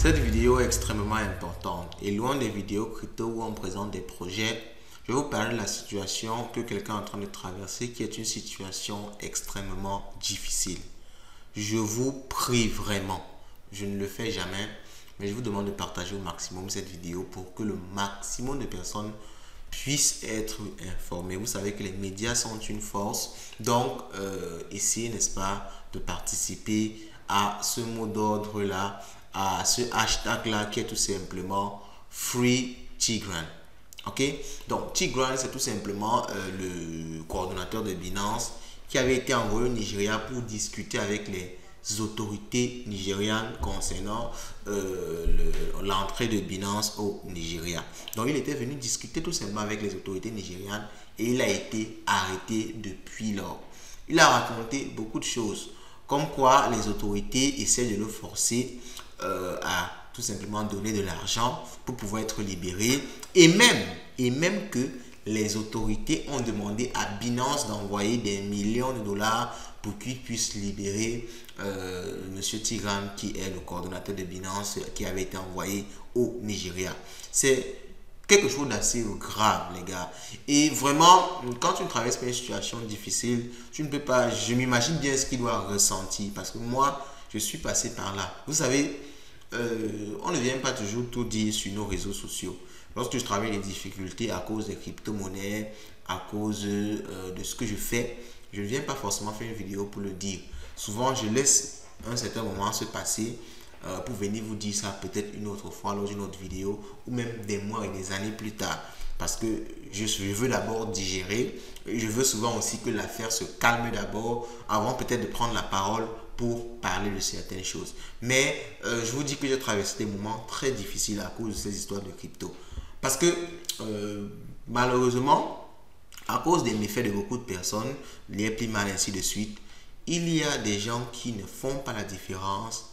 Cette vidéo est extrêmement importante et loin des vidéos crypto où on présente des projets, je vais vous parler de la situation que quelqu'un est en train de traverser qui est une situation extrêmement difficile. Je vous prie vraiment, je ne le fais jamais, mais je vous demande de partager au maximum cette vidéo pour que le maximum de personnes puissent être informées. Vous savez que les médias sont une force, donc essayez, n'est-ce pas, de participer à ce mot d'ordre-là, à ce hashtag-là qui est tout simplement Free Tigran. Ok, donc Tigran, c'est tout simplement le coordonnateur de Binance qui avait été envoyé au Nigeria pour discuter avec les autorités nigérianes concernant l'entrée de Binance au Nigeria. Donc il était venu discuter tout simplement avec les autorités nigérianes et il a été arrêté depuis lors. Il a raconté beaucoup de choses, comme quoi les autorités essaient de le forcer à tout simplement donner de l'argent pour pouvoir être libéré, et même que les autorités ont demandé à Binance d'envoyer des millions de dollars pour qu'il puisse libérer Monsieur Tigran, qui est le coordonnateur de Binance, qui avait été envoyé au Nigeria. C'est quelque chose d'assez grave, les gars. Et vraiment, quand tu traverses une situation difficile, tu ne peux pas, je m'imagine bien ce qu'il doit ressentir, parce que moi, je suis passé par là. Vous savez, on ne vient pas toujours tout dire sur nos réseaux sociaux. Lorsque je travaille les difficultés à cause des crypto-monnaies, à cause de ce que je fais, je ne viens pas forcément faire une vidéo pour le dire. Souvent, je laisse un certain moment se passer pour venir vous dire ça peut-être une autre fois, lors d'une autre vidéo, ou même des mois et des années plus tard. Parce que je veux d'abord digérer. Je veux souvent aussi que l'affaire se calme d'abord, avant peut-être de prendre la parole pour parler de certaines choses. Mais je vous dis que j'ai traversé des moments très difficiles à cause de ces histoires de crypto. Parce que malheureusement, à cause des méfaits de beaucoup de personnes, les plus mal ainsi de suite, il y a des gens qui ne font pas la différence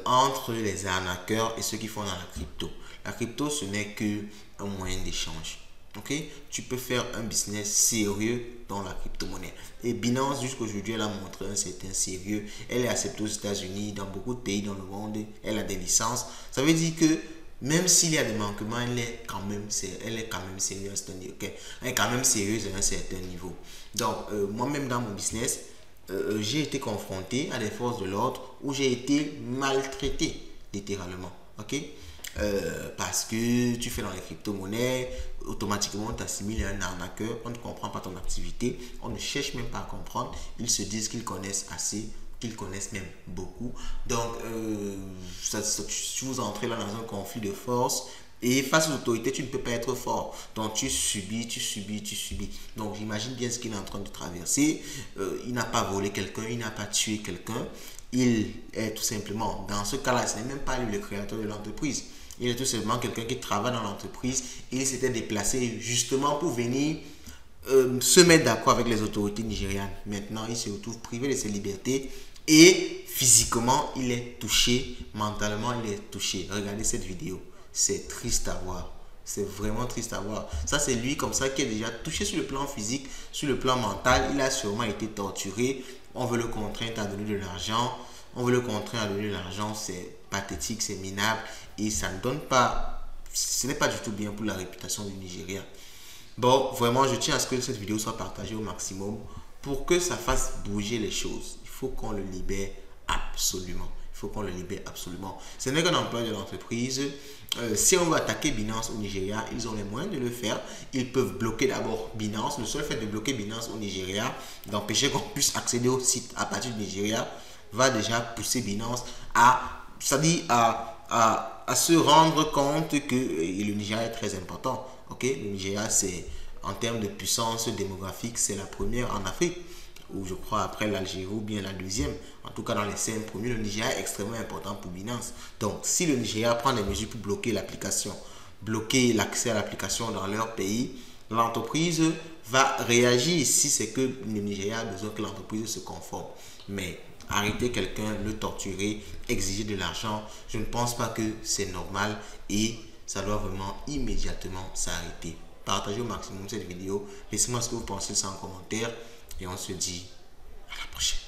entre les arnaqueurs et ceux qui font dans la crypto. La crypto, ce n'est qu'un moyen d'échange. Ok, tu peux faire un business sérieux dans la crypto-monnaie. Et Binance, jusqu'aujourd'hui, elle a montré un certain sérieux. Elle est acceptée aux États-Unis, dans beaucoup de pays dans le monde. Elle a des licences. Ça veut dire que même s'il y a des manquements, elle est quand même sérieuse. Okay? Elle est quand même sérieuse à un certain niveau. Donc, moi-même dans mon business, j'ai été confronté à des forces de l'ordre où j'ai été maltraité, littéralement. Ok? Parce que tu fais dans les crypto-monnaies, automatiquement on t'assimile à un arnaqueur, on ne comprend pas ton activité, on ne cherche même pas à comprendre, ils se disent qu'ils connaissent assez, qu'ils connaissent même beaucoup. Donc, vous entrez là dans un conflit de force. Et face aux autorités, tu ne peux pas être fort. Donc, tu subis. Donc, j'imagine bien ce qu'il est en train de traverser. Il n'a pas volé quelqu'un, il n'a pas tué quelqu'un. Il est tout simplement, dans ce cas-là, ce n'est même pas lui le créateur de l'entreprise. Il est tout simplement quelqu'un qui travaille dans l'entreprise. Il s'était déplacé justement pour venir se mettre d'accord avec les autorités nigérianes. Maintenant, il se retrouve privé de ses libertés. Et physiquement, il est touché. Mentalement, il est touché. Regardez cette vidéo. C'est triste à voir. C'est vraiment triste à voir. Ça, c'est lui comme ça qui est déjà touché sur le plan physique, sur le plan mental. Il a sûrement été torturé. On veut le contraindre à donner de l'argent. C'est pathétique, c'est minable. Et ça ne donne pas... Ce n'est pas du tout bien pour la réputation du Nigeria. Bon, vraiment, je tiens à ce que cette vidéo soit partagée au maximum pour que ça fasse bouger les choses. Il faut qu'on le libère absolument. Ce n'est qu'un employé de l'entreprise. Si on veut attaquer Binance au Nigeria, ils ont les moyens de le faire. Ils peuvent bloquer d'abord Binance. Le seul fait de bloquer Binance au Nigeria, d'empêcher qu'on puisse accéder au site à partir du Nigeria, va déjà pousser Binance à se rendre compte que le Nigeria est très important. Okay? Le Nigeria, c'est en termes de puissance démographique, c'est la première en Afrique, ou je crois après l'Algérie ou bien la deuxième. En tout cas, dans les 5 premiers, le Nigeria est extrêmement important pour Binance. Donc, si le Nigeria prend des mesures pour bloquer l'application, bloquer l'accès à l'application dans leur pays, l'entreprise va réagir si c'est que le Nigeria a besoin que l'entreprise se conforme. Mais arrêter quelqu'un, le torturer, exiger de l'argent, je ne pense pas que c'est normal et ça doit vraiment immédiatement s'arrêter. Partagez au maximum cette vidéo. Laissez-moi ce que vous pensez en commentaire et on se dit à la prochaine.